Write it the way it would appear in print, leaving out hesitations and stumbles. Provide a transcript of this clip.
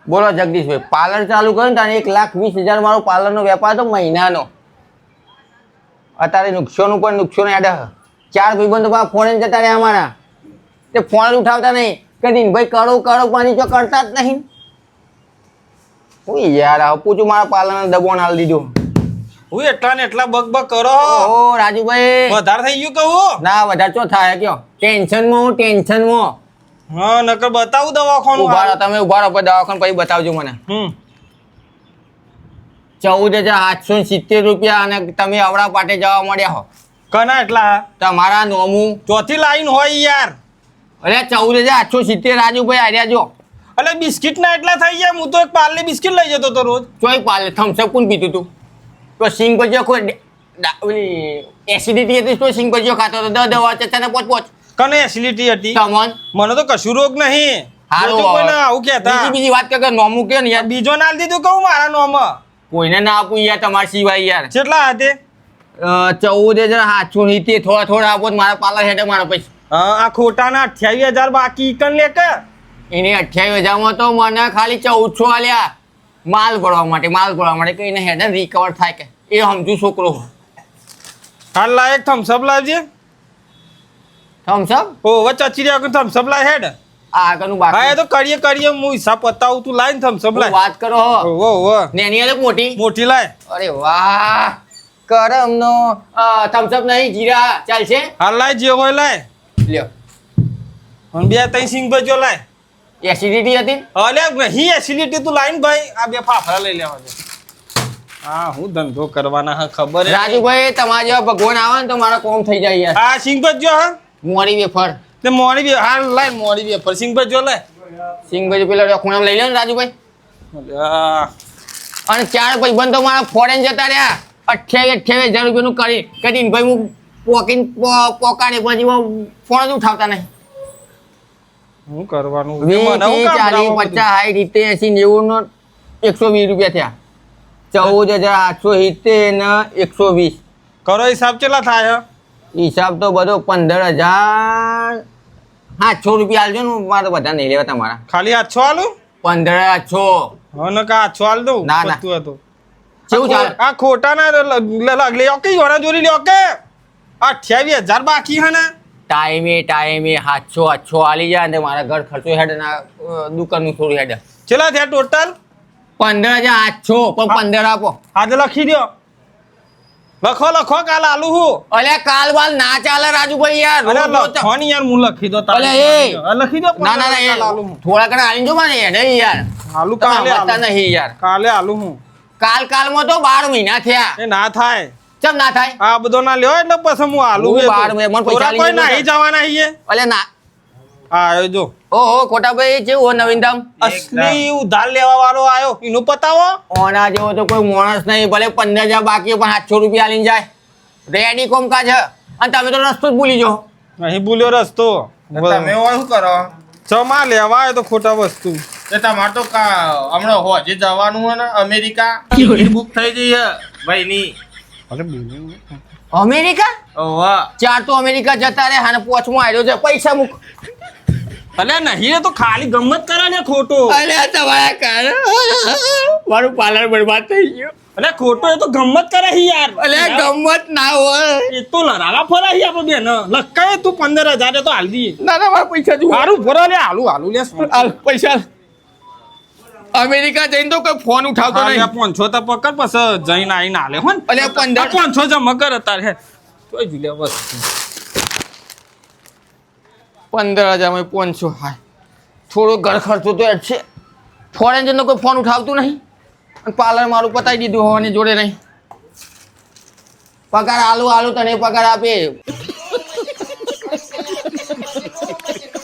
બોલો જગદીશભાઈ, પાર્લર ચાલુ કર્યું ને તારે 1,20,000 મારો પાર્લરનો વેપાર હતો મહિનાનો. અત્યારે નુકસાન ઉપર નુકસાન યાદ 4 ભાઈબંધો પાસે ફોન જતા રહ્યા અમારા. તે ફોન ઉઠાવતા નહીં કે દિનભાઈ કરો પાણી જો કરતા જ નહીં. હું યાર હવે પૂછું મારા પાર્લરને દબોન હાલ દીધો. હું એટલા ને એટલા બગ કરો. ઓ રાજુભાઈ વધારે થઈ ગયું કહું? ના વધારે શું થાય કયો? ટેન્શનમાં. હા નકર બતાવું દવાખાનું. ઉભા રહો તમે, ઉભા રહો દવાખાનું પછી બતાવજો મને. 14,770 રૂપિયા અને તમે અવડા પાટે જવા મળ્યા હો. કના એટલા? તમારા નોમું ચોથી લાઈન હોય યાર. અરે 14,870 રાજુભાઈ આર્યા જો. એટલે બિસ્કિટ ના એટલા થઈ ગયા. હું તો એક પાર્લે બિસ્કિટ લઈ જતો તો રોજ. ચોય પાલે થમ્સઅપ કોણ પીતું તું? તો સિંગ ભજીયો કોઈ એસિડિટી હતી તો સિંગ ભજીયો ખાતો હતો. દવા ચચાને પોચ કને એસિડિટી હતી? તમન મને તો કશું રોગ નહીં. હારું કોઈને આવું કહેતા. બીજી વાત કે નોમું કે ને યાર. બીજો નાલ દીધું કહું મારા નોમ. કોઈને ના આપું યાર તમારા સિવાય યાર. કેટલા hatte? 14,770 થોડા આપો મારા પાર્લર હેઠે મારા પૈસા. આ ખોટાના 28,000 બાકી કન લે કે? એને 28,000 તો મને ખાલી 1400 આલ્યા માલ ભરવા માટે કે એને હેડ રિકવર થાય કે એ સમજુ છોકરો. હાલ લાયક થમ્સઅપ લાવજે. થમ્સઅપ ઓ વચ્ચે ચીરિયા કો થમ્સઅપ લાય હેડ. આગળનું બાકી હા એ તો કરીએ હું હિસાબ પતાવું. તું લાઈન થમ્સઅપ લાય. વાત કરો ઓ નેની અલગ મોટી લાય. અરે વાહ કરમનો થમ્સઅપ નહીં જીરા ચાલશે. હાલ લાય જે હોય લાય. લ્યો અને 2-3 સિંગ ભજો લાય. એસિડિટી હતી અલે નહીં એસિડિટી તું લાઈન ભાઈ. આ 2 ફાફડા લઈ લેવા દે. હા હું ધંધો કરવાના હા ખબર. રાજુભાઈ તમારા જેવા ભગવાન આવે ને તો મારા કોમ થઈ જાય યાર. હા સિંગ ભજો હા મોરી વેફર તે મોડી હાલ લાય. મોડી વેફર સિંગ ભજો લાય. સિંગ ભજી પેલા ખૂણામાં લઈ લે ને રાજુભાઈ. અને 4 ભાઈબંધ તો મારા ફોરેન જતા રહ્યા. 28,000 રૂપિયાનું કરીને ભાઈ હું પોકાડે પછી ફોન જ ઉઠાવતા નહીં. શું કરવાનું? 20, 40, 50, 60, 70, 80, 90, 120 રૂપિયા થયા. 14,870 ને 120. કરો હિસાબ કેટલા થાય? હિસાબ તો બધો 15,700 રૂપિયા આલજો ને. મારે બધા નહીં લેવા તમારા. ખાલી 800 આલું? 15,800. હા ને કા 800 આલ દઉં. ના ના હતું કેવું ચાલે? આ ખોટા ના લ્યો કે યોરા જોરી લ્યો કે 28,000 બાકી હે ને. ટાઈમે 700 આલી જાય ને મારા ઘર ખર્ચો હેડ ના દુકાનનું થોડું હેડ. કેટલા થયા ટોટલ? 15,800 પણ 15 આપો. આજે લખી દો. લખો કાલ આલુ હું. અલે કાલ બાલ ના ચાલે રાજુભાઈ યાર. અરે લખો ને યાર હું લખી દો. અલે એ લખી દો. ના થોડા ઘણા આલી જો મને હેડ યાર. આલુ કાલે આલુ નહીં યાર. કાલે આલુ હું. કાલમાં તો 12 મહિના થયા. એ ના થાય. ચમ ના થાય? આ બધો ના લ્યો એટલે પછી હું આલુ. 12 મહિના પૈસા કોઈ નહીં જવાના hier. અલે ના આ જો ઓહો ખોટાભાઈ કેવું નવીનધામ અસલી ઉધાર લેવા વાળો આયો. એનું પતાવો. ઓના જેવો તો કોઈ માણસ નહીં. ભલે 15,000 બાકી પણ 700 રૂપિયા આલીને જાય. રેડી કોમકાજ છે. અને તમે તો રસ્તો જ ભૂલી જો. નહીં ભૂલ્યો રસ્તો. તમે શું કરો? ચમા લેવા આવ્યો તો ખોટા વસ્તુ. તમારે તો હમણાં હોજે જવાનું હોય ને અમેરિકા. ટિકિટ બુક થઈ ગઈ છે ભાઈની. અમેરિકા? ઓહો 4 તો અમેરિકા જતા રહ્યા અને 5મો આવ્યો છે. પૈસા મૂક. અલે નહીં તો ખાલી ગમત કરે ને ખોટો. અલે તમારા કારણ મારું પાર્લર બરબાદ થઈ ગયું. અલે ખોટો એ તો ગમત કરે યાર. અલે ગમત ના હોય. એ તો લરાવા ફરા હી આપણે બેન. લકાય તું 15,000 તો હાલ દી. ના મારા પૈસા જુઓ. હારું ફરા લે હાલું લે. હાલ પૈસા. અમેરિકા જઈને તો કોઈ ફોન ઉઠાવતો નહીં. 500 તો પકડ પછી જઈને આવીને હાલે હો. અલે 500 જમા કર અત્યારે. તોય જુલે વસ્તુ 15,000 માં 500. હા થોડો ઘર ખર્ચો તો એડ છે. ફોરેન જઈને કોઈ ફોન ઉઠાવતું નહીં. અને પાર્લર મારું પતાવી દીધું હોવાની જોડે નહીં. પગાર આલુ તને પગાર આપે.